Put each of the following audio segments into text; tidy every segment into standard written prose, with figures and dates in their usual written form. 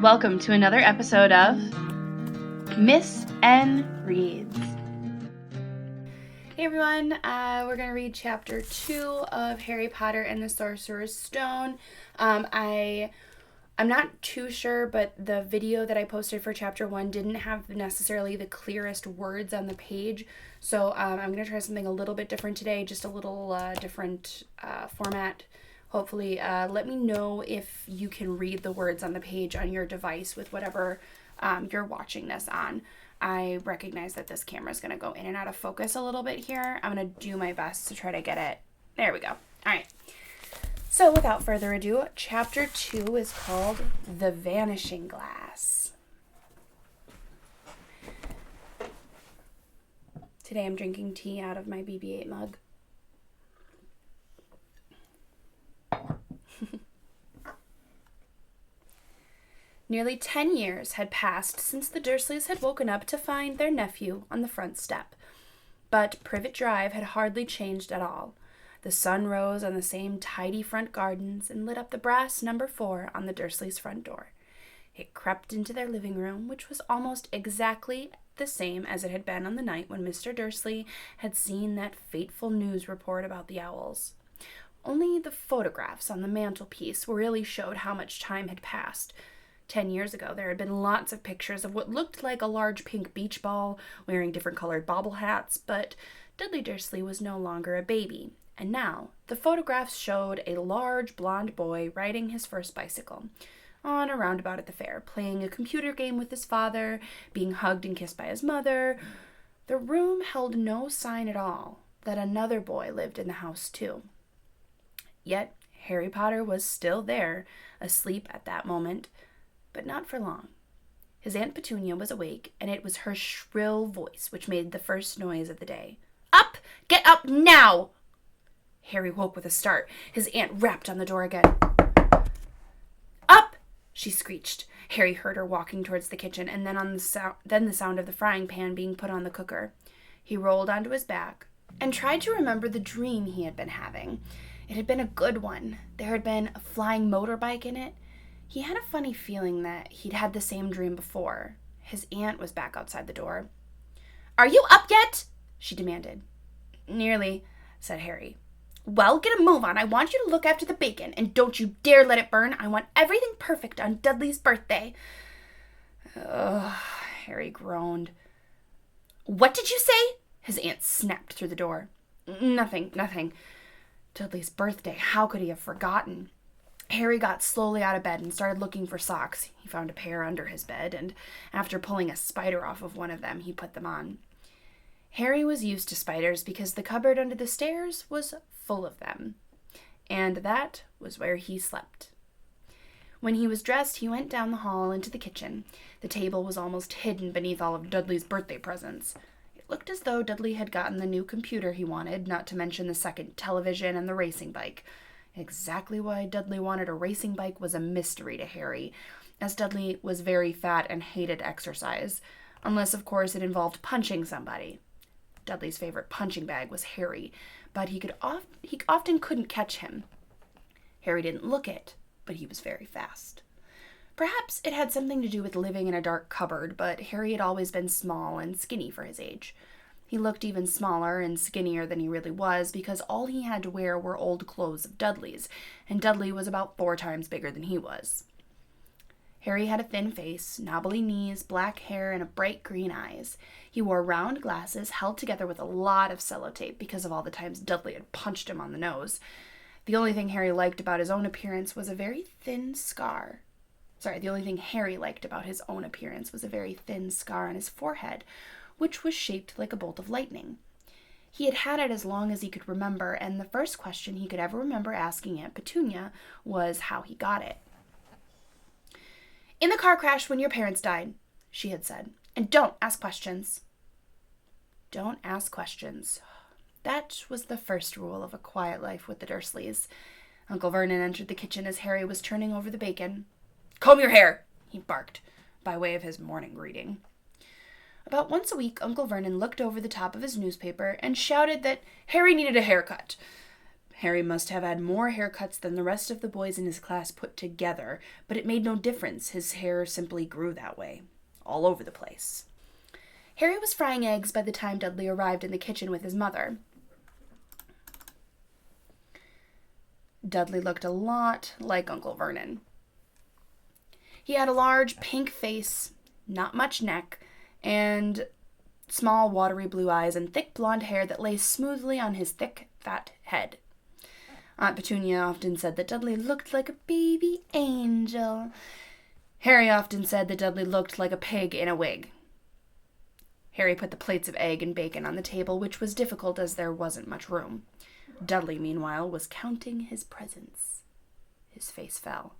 Welcome to another episode of Miss N Reads. Hey everyone, we're going to read chapter 2 of Harry Potter and the Sorcerer's Stone. I'm not too sure, but the video that I posted for chapter 1 didn't have necessarily the clearest words on the page, so I'm going to try something a little bit different today, just a little different format. Hopefully, let me know if you can read the words on the page on your device with whatever you're watching this on. I recognize that this camera is going to go in and out of focus a little bit here. I'm going to do my best to try to get it. There we go. All right. So without further ado, chapter 2 is called The Vanishing Glass. Today I'm drinking tea out of my BB-8 mug. Nearly 10 years had passed since the Dursleys had woken up to find their nephew on the front step. But Privet Drive had hardly changed at all. The sun rose on the same tidy front gardens and lit up the brass number 4 on the Dursleys' front door. It crept into their living room, which was almost exactly the same as it had been on the night when Mr. Dursley had seen that fateful news report about the owls. Only the photographs on the mantelpiece really showed how much time had passed. 10 years ago, there had been lots of pictures of what looked like a large pink beach ball wearing different colored bobble hats, but Dudley Dursley was no longer a baby, and now the photographs showed a large blonde boy riding his first bicycle on a roundabout at the fair, playing a computer game with his father, being hugged and kissed by his mother. The room held no sign at all that another boy lived in the house too. Yet Harry Potter was still there, asleep at that moment, but not for long. His Aunt Petunia was awake, and it was her shrill voice which made the first noise of the day. "Up! Get up now!" Harry woke with a start. His aunt rapped on the door again. "Up!" she screeched. Harry heard her walking towards the kitchen, and then the sound of the frying pan being put on the cooker. He rolled onto his back and tried to remember the dream he had been having. It had been a good one. There had been a flying motorbike in it. He had a funny feeling that he'd had the same dream before. His aunt was back outside the door. "Are you up yet?" she demanded. "Nearly," said Harry. "Well, get a move on. I want you to look after the bacon, and don't you dare let it burn. I want everything perfect on Dudley's birthday." Ugh, Harry groaned. "What did you say?" His aunt snapped through the door. Nothing. Dudley's birthday. How could he have forgotten? Harry got slowly out of bed and started looking for socks. He found a pair under his bed, and after pulling a spider off of one of them, he put them on. Harry was used to spiders because the cupboard under the stairs was full of them, and that was where he slept. When he was dressed, he went down the hall into the kitchen. The table was almost hidden beneath all of Dudley's birthday presents. It looked as though Dudley had gotten the new computer he wanted, not to mention the second television and the racing bike. Exactly why Dudley wanted a racing bike was a mystery to Harry, as Dudley was very fat and hated exercise, unless, of course, it involved punching somebody. Dudley's favorite punching bag was Harry, but he often couldn't catch him. Harry didn't look it, but he was very fast. Perhaps it had something to do with living in a dark cupboard, but Harry had always been small and skinny for his age. He looked even smaller and skinnier than he really was because all he had to wear were old clothes of Dudley's, and Dudley was about 4 times bigger than he was. Harry had a thin face, knobbly knees, black hair, and bright green eyes. He wore round glasses held together with a lot of sellotape because of all the times Dudley had punched him on the nose. The only thing Harry liked about his own appearance was a very thin scar. The only thing Harry liked about his own appearance was a very thin scar on his forehead, which was shaped like a bolt of lightning. He had had it as long as he could remember, and the first question he could ever remember asking Aunt Petunia was how he got it. "In the car crash when your parents died," she had said, "and don't ask questions." Don't ask questions. That was the first rule of a quiet life with the Dursleys. Uncle Vernon entered the kitchen as Harry was turning over the bacon. "Comb your hair," he barked, by way of his morning greeting. About once a week, Uncle Vernon looked over the top of his newspaper and shouted that Harry needed a haircut. Harry must have had more haircuts than the rest of the boys in his class put together, but it made no difference. His hair simply grew that way, all over the place. Harry was frying eggs by the time Dudley arrived in the kitchen with his mother. Dudley looked a lot like Uncle Vernon. He had a large pink face, not much neck, and small watery blue eyes and thick blonde hair that lay smoothly on his thick, fat head. Aunt Petunia often said that Dudley looked like a baby angel. Harry often said that Dudley looked like a pig in a wig. Harry put the plates of egg and bacon on the table, which was difficult as there wasn't much room. Dudley, meanwhile, was counting his presents. His face fell.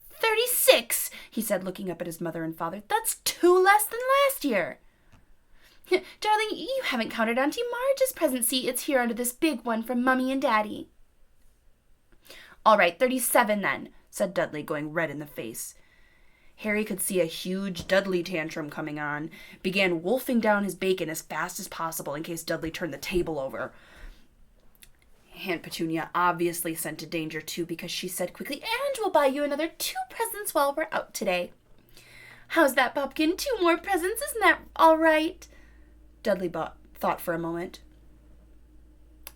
36, he said, looking up at his mother and father. That's 2 less than last year. Darling, you haven't counted Auntie Marge's present. See, it's here under this big one from Mummy and Daddy. All right, 37 then, said Dudley, going red in the face. Harry could see a huge Dudley tantrum coming on, began wolfing down his bacon as fast as possible in case Dudley turned the table over. Aunt Petunia obviously scented danger too, because she said quickly, "And we'll buy you another 2 presents while we're out today." "How's that, Pumpkin? 2 more presents? Isn't that all right?" Dudley thought for a moment.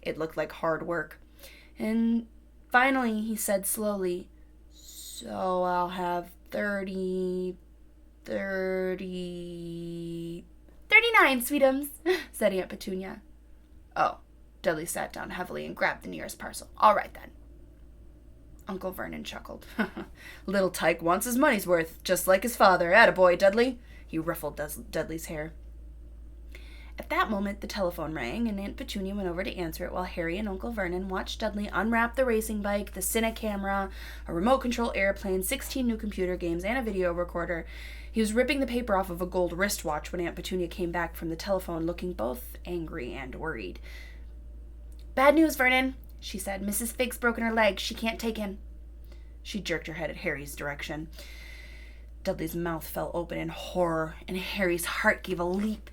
It looked like hard work. And finally he said slowly, "So I'll have 39, sweetums," said Aunt Petunia. "Oh." Dudley sat down heavily and grabbed the nearest parcel. "All right, then." Uncle Vernon chuckled. "Little Tyke wants his money's worth, just like his father. Attaboy, Dudley." He ruffled Dudley's hair. At that moment, the telephone rang, and Aunt Petunia went over to answer it while Harry and Uncle Vernon watched Dudley unwrap the racing bike, the Cine camera, a remote-control airplane, 16 new computer games, and a video recorder. He was ripping the paper off of a gold wristwatch when Aunt Petunia came back from the telephone, looking both angry and worried. "Bad news, Vernon," she said. "Mrs. Fig's broken her leg. She can't take him." She jerked her head at Harry's direction. Dudley's mouth fell open in horror, and Harry's heart gave a leap.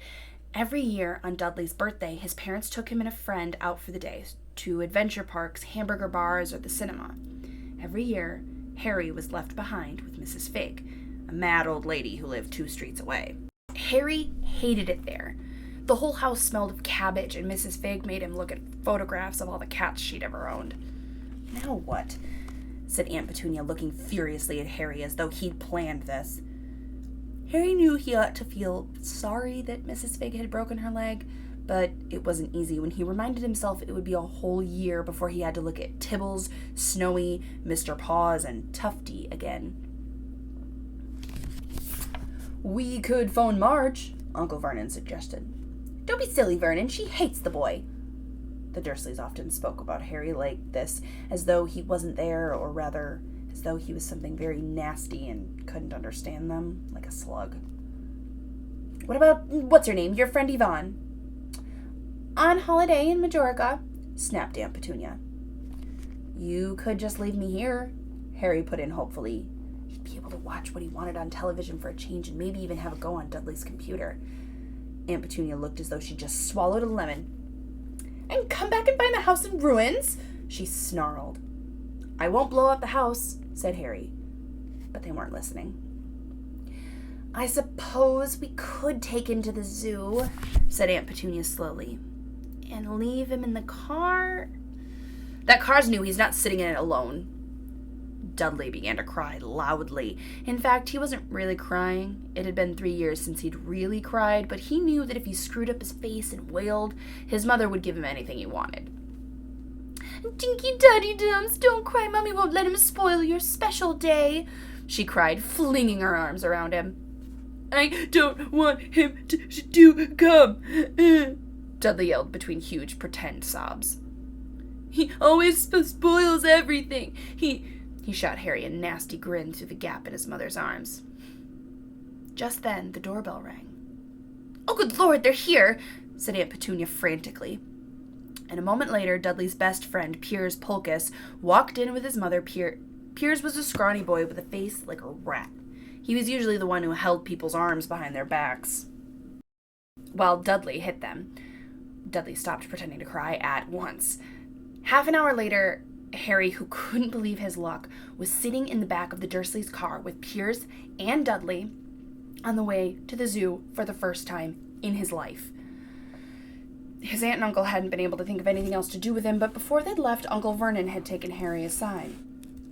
Every year on Dudley's birthday, his parents took him and a friend out for the day, to adventure parks, hamburger bars, or the cinema. Every year, Harry was left behind with Mrs. Fig, a mad old lady who lived 2 streets away. Harry hated it there. The whole house smelled of cabbage, and Mrs. Fig made him look at photographs of all the cats she'd ever owned. "Now what?" said Aunt Petunia, looking furiously at Harry as though he'd planned this. Harry knew he ought to feel sorry that Mrs. Fig had broken her leg, but it wasn't easy when he reminded himself it would be a whole year before he had to look at Tibbles, Snowy, Mr. Paws, and Tufty again. "We could phone Marge," Uncle Vernon suggested. "Don't be silly, Vernon. She hates the boy." The Dursleys often spoke about Harry like this, as though he wasn't there, or rather, as though he was something very nasty and couldn't understand them, like a slug. "What about, what's her name, your friend Yvonne?" "On holiday in Majorca," snapped Aunt Petunia. "You could just leave me here," Harry put in hopefully. He'd be able to watch what he wanted on television for a change and maybe even have a go on Dudley's computer. Aunt Petunia looked as though she'd just swallowed a lemon. "And come back and find the house in ruins?" she snarled. "I won't blow up the house," said Harry. But they weren't listening. "I suppose we could take him to the zoo," said Aunt Petunia slowly. "And leave him in the car?" "That car's new. He's not sitting in it alone." Dudley began to cry loudly. In fact, he wasn't really crying. It had been 3 years since he'd really cried, but he knew that if he screwed up his face and wailed, his mother would give him anything he wanted. "Dinky Duddy Dums, don't cry. Mummy won't let him spoil your special day," she cried, flinging her arms around him. "I don't want him to come," Dudley yelled between huge pretend sobs. "He always spoils everything. He shot Harry a nasty grin through the gap in his mother's arms. Just then, the doorbell rang. "Oh, good Lord, they're here," said Aunt Petunia frantically. And a moment later, Dudley's best friend, Piers Polkus, walked in with his mother. Piers was a scrawny boy with a face like a rat. He was usually the one who held people's arms behind their backs while Dudley hit them. Dudley stopped pretending to cry at once. Half an hour later, Harry, who couldn't believe his luck, was sitting in the back of the Dursleys' car with Piers and Dudley on the way to the zoo for the first time in his life. His aunt and uncle hadn't been able to think of anything else to do with him, but before they'd left, Uncle Vernon had taken Harry aside.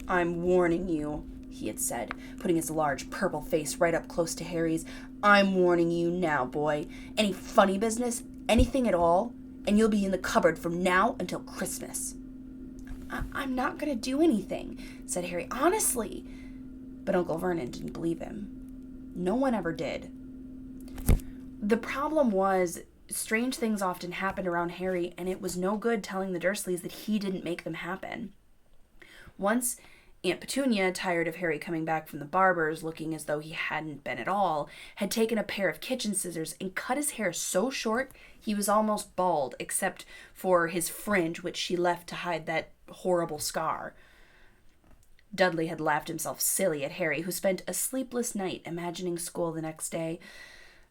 "I'm warning you," he had said, putting his large purple face right up close to Harry's. "I'm warning you now, boy. Any funny business, anything at all, and you'll be in the cupboard from now until Christmas." I'm not going to do anything," said Harry, "honestly." But Uncle Vernon didn't believe him. No one ever did. The problem was, strange things often happened around Harry, and it was no good telling the Dursleys that he didn't make them happen. Once, Aunt Petunia, tired of Harry coming back from the barber's looking as though he hadn't been at all, had taken a pair of kitchen scissors and cut his hair so short he was almost bald, except for his fringe, which she left to hide that horrible scar. Dudley had laughed himself silly at Harry, who spent a sleepless night imagining school the next day,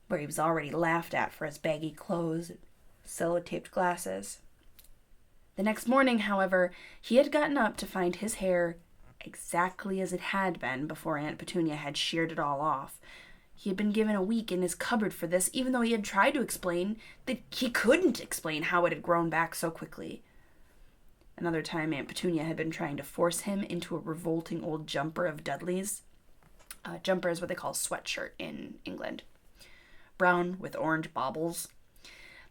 where he was already laughed at for his baggy clothes and sellotaped glasses. The next morning, however, he had gotten up to find his hair exactly as it had been before Aunt Petunia had sheared it all off. He had been given a week in his cupboard for this, even though he had tried to explain that he couldn't explain how it had grown back so quickly. Another time, Aunt Petunia had been trying to force him into a revolting old jumper of Dudley's. Jumper is what they call a sweatshirt in England. Brown with orange baubles.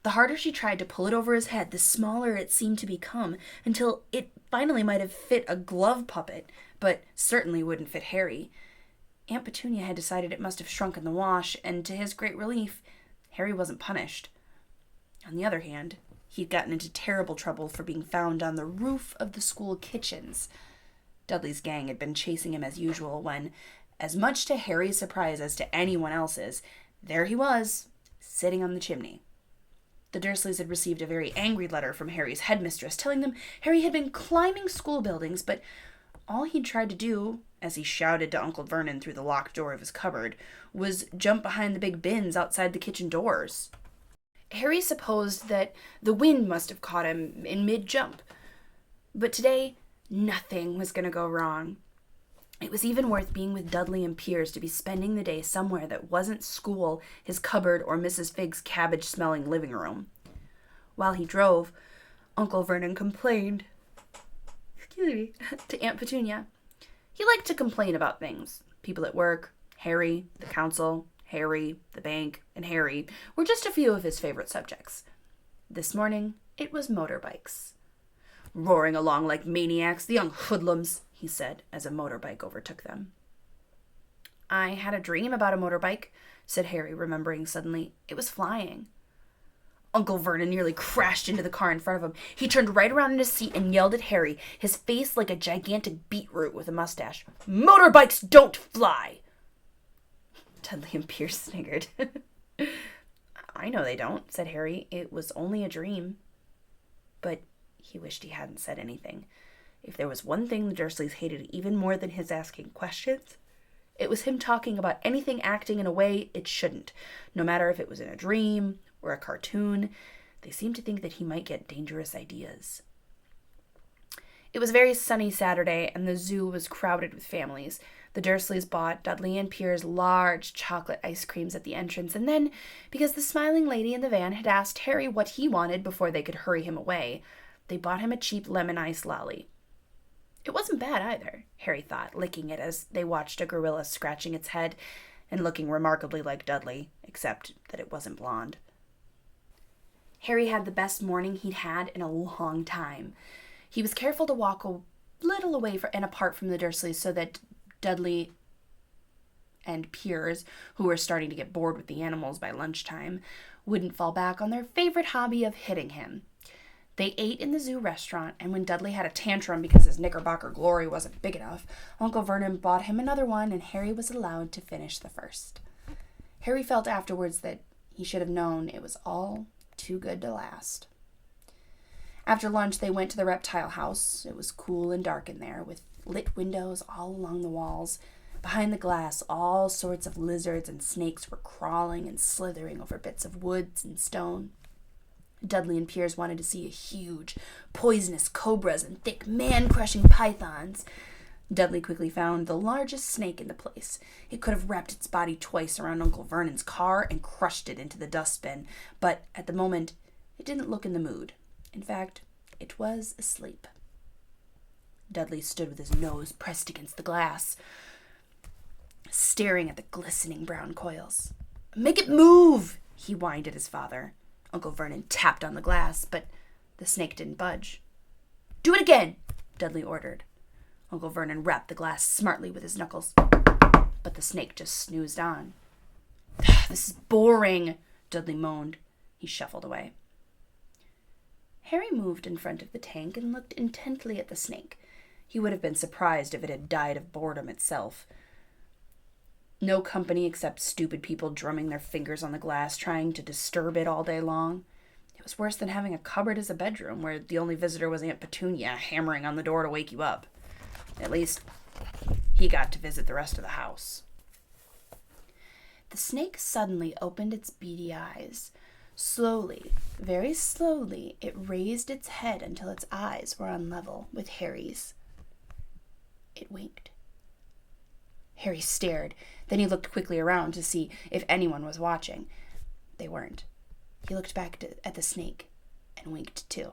The harder she tried to pull it over his head, the smaller it seemed to become, until it finally might have fit a glove puppet, but certainly wouldn't fit Harry. Aunt Petunia had decided it must have shrunk in the wash, and to his great relief, Harry wasn't punished. On the other hand, he'd gotten into terrible trouble for being found on the roof of the school kitchens. Dudley's gang had been chasing him as usual when, as much to Harry's surprise as to anyone else's, there he was, sitting on the chimney. The Dursleys had received a very angry letter from Harry's headmistress telling them Harry had been climbing school buildings, but all he'd tried to do, as he shouted to Uncle Vernon through the locked door of his cupboard, was jump behind the big bins outside the kitchen doors. Harry supposed that the wind must have caught him in mid-jump. But today, nothing was going to go wrong. It was even worth being with Dudley and Piers to be spending the day somewhere that wasn't school, his cupboard, or Mrs. Fig's cabbage-smelling living room. While he drove, Uncle Vernon complained to Aunt Petunia. He liked to complain about things. People at work, Harry, the council, Harry, the bank, and Harry were just a few of his favorite subjects. This morning, it was motorbikes. "Roaring along like maniacs, the young hoodlums," he said as a motorbike overtook them. "I had a dream about a motorbike," said Harry, remembering suddenly. "It was flying." Uncle Vernon nearly crashed into the car in front of him. He turned right around in his seat and yelled at Harry, his face like a gigantic beetroot with a mustache. "Motorbikes don't fly!" Dudley and Piers sniggered. "I know they don't," said Harry. "It was only a dream." But he wished he hadn't said anything. If there was one thing the Dursleys hated even more than his asking questions, it was him talking about anything acting in a way it shouldn't. No matter if it was in a dream or a cartoon, they seemed to think that he might get dangerous ideas. It was a very sunny Saturday, and the zoo was crowded with families. The Dursleys bought Dudley and Piers large chocolate ice creams at the entrance, and then, because the smiling lady in the van had asked Harry what he wanted before they could hurry him away, they bought him a cheap lemon ice lolly. It wasn't bad either, Harry thought, licking it as they watched a gorilla scratching its head and looking remarkably like Dudley, except that it wasn't blonde. Harry had the best morning he'd had in a long time. He was careful to walk a little away and apart from the Dursleys so that Dudley and Piers, who were starting to get bored with the animals by lunchtime, wouldn't fall back on their favorite hobby of hitting him. They ate in the zoo restaurant, and when Dudley had a tantrum because his Knickerbocker glory wasn't big enough, Uncle Vernon bought him another one, and Harry was allowed to finish the first. Harry felt afterwards that he should have known it was all too good to last. After lunch, they went to the reptile house. It was cool and dark in there, with lit windows all along the walls. Behind the glass, all sorts of lizards and snakes were crawling and slithering over bits of wood and stone. Dudley and Piers wanted to see huge, poisonous cobras and thick, man-crushing pythons. Dudley quickly found the largest snake in the place. It could have wrapped its body twice around Uncle Vernon's car and crushed it into the dustbin, but at the moment, it didn't look in the mood. In fact, it was asleep. Dudley stood with his nose pressed against the glass, staring at the glistening brown coils. "Make it move!" he whined at his father. Uncle Vernon tapped on the glass, but the snake didn't budge. "Do it again," Dudley ordered. Uncle Vernon rapped the glass smartly with his knuckles, but the snake just snoozed on. "This is boring," Dudley moaned. He shuffled away. Harry moved in front of the tank and looked intently at the snake. He would have been surprised if it had died of boredom itself. No company except stupid people drumming their fingers on the glass, trying to disturb it all day long. It was worse than having a cupboard as a bedroom, where the only visitor was Aunt Petunia hammering on the door to wake you up. At least, he got to visit the rest of the house. The snake suddenly opened its beady eyes. Slowly, very slowly, it raised its head until its eyes were on level with Harry's. It winked. Harry stared. Then he looked quickly around to see if anyone was watching. They weren't. He looked back at the snake and winked too.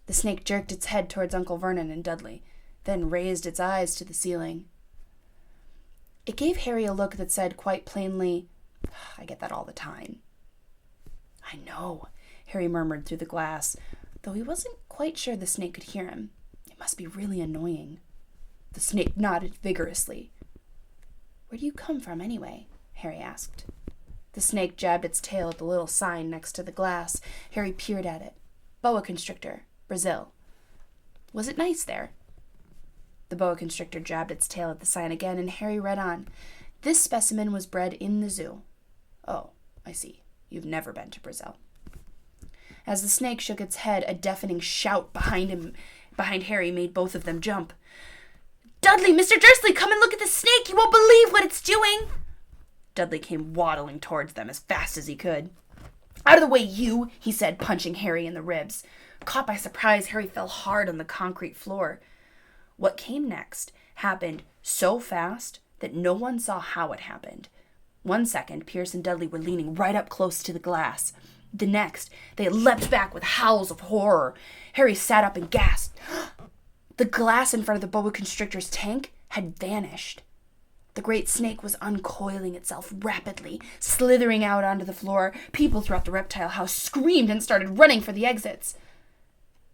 The snake jerked its head towards Uncle Vernon and Dudley, then raised its eyes to the ceiling. It gave Harry a look that said quite plainly, "I get that all the time." "I know," Harry murmured through the glass, though he wasn't quite sure the snake could hear him. It must be really annoying. The snake nodded vigorously. "Where do you come from, anyway?" Harry asked. The snake jabbed its tail at the little sign next to the glass. Harry peered at it. "Boa constrictor, Brazil." "Was it nice there?" The boa constrictor jabbed its tail at the sign again, and Harry read on. "This specimen was bred in the zoo." "Oh, I see. You've never been to Brazil." As the snake shook its head, a deafening shout behind Harry made both of them jump. "Dudley, Mr. Dursley, come and look at the snake! You won't believe what it's doing!" Dudley came waddling towards them as fast as he could. "Out of the way, you!" he said, punching Harry in the ribs. Caught by surprise, Harry fell hard on the concrete floor. What came next happened so fast that no one saw how it happened. 1 second, Pierce and Dudley were leaning right up close to the glass. The next, they leapt back with howls of horror. Harry sat up and gasped. The glass in front of the boa constrictor's tank had vanished. The great snake was uncoiling itself rapidly, slithering out onto the floor. People throughout the reptile house screamed and started running for the exits.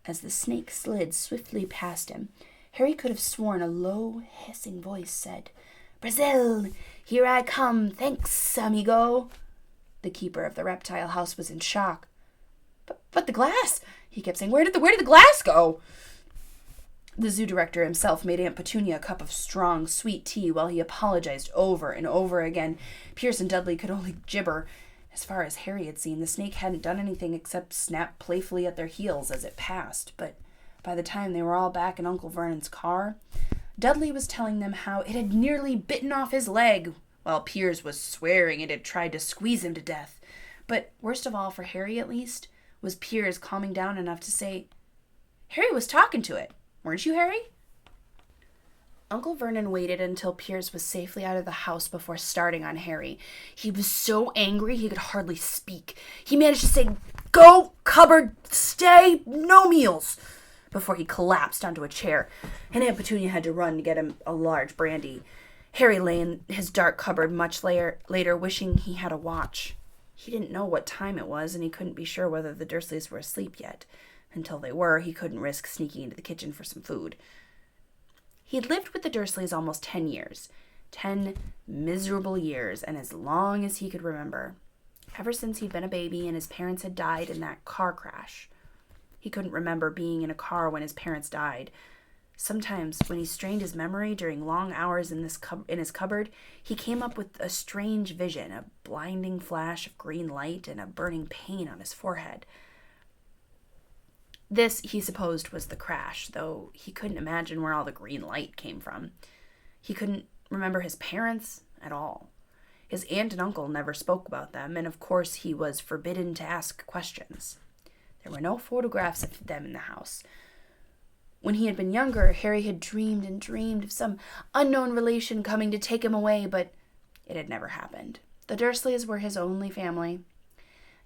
As the snake slid swiftly past him, Harry could have sworn a low, hissing voice said, "Brazil, here I come, thanks, amigo." The keeper of the reptile house was in shock. But the glass, he kept saying, where did the glass go? The zoo director himself made Aunt Petunia a cup of strong, sweet tea while he apologized over and over again. Pierce and Dudley could only gibber. As far as Harry had seen, the snake hadn't done anything except snap playfully at their heels as it passed. But by the time they were all back in Uncle Vernon's car, Dudley was telling them how it had nearly bitten off his leg, while Piers was swearing it had tried to squeeze him to death. But worst of all, for Harry at least, was Piers calming down enough to say, "Harry was talking to it. Weren't you, Harry?" Uncle Vernon waited until Piers was safely out of the house before starting on Harry. He was so angry he could hardly speak. He managed to say, "Go, cupboard, stay, no meals," before he collapsed onto a chair, and Aunt Petunia had to run to get him a large brandy. Harry lay in his dark cupboard much later, wishing he had a watch. He didn't know what time it was, and he couldn't be sure whether the Dursleys were asleep yet. Until they were, he couldn't risk sneaking into the kitchen for some food. He had lived with the Dursleys almost 10 years. 10 miserable years, and as long as he could remember. Ever since he'd been a baby and his parents had died in that car crash. He couldn't remember being in a car when his parents died. Sometimes, when he strained his memory during long hours in his cupboard, he came up with a strange vision, a blinding flash of green light and a burning pain on his forehead. This, he supposed, was the crash, though he couldn't imagine where all the green light came from. He couldn't remember his parents at all. His aunt and uncle never spoke about them, and of course he was forbidden to ask questions. There were no photographs of them in the house. When he had been younger, Harry had dreamed and dreamed of some unknown relation coming to take him away, but it had never happened. The Dursleys were his only family.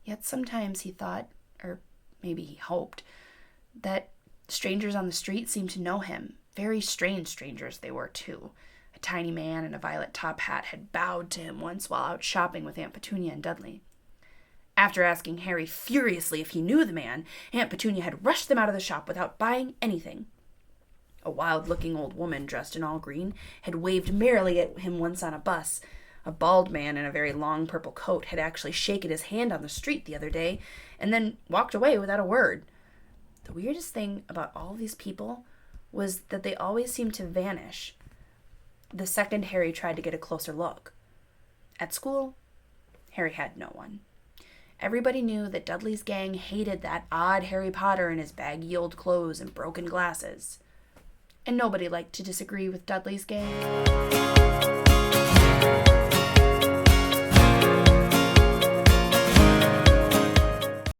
Yet sometimes he thought, or maybe he hoped, that strangers on the street seemed to know him. Very strange strangers they were, too. A tiny man in a violet top hat had bowed to him once while out shopping with Aunt Petunia and Dudley. After asking Harry furiously if he knew the man, Aunt Petunia had rushed them out of the shop without buying anything. A wild-looking old woman dressed in all green had waved merrily at him once on a bus. A bald man in a very long purple coat had actually shaken his hand on the street the other day and then walked away without a word. The weirdest thing about all these people was that they always seemed to vanish the second Harry tried to get a closer look. At school, Harry had no one. Everybody knew that Dudley's gang hated that odd Harry Potter in his baggy old clothes and broken glasses. And nobody liked to disagree with Dudley's gang.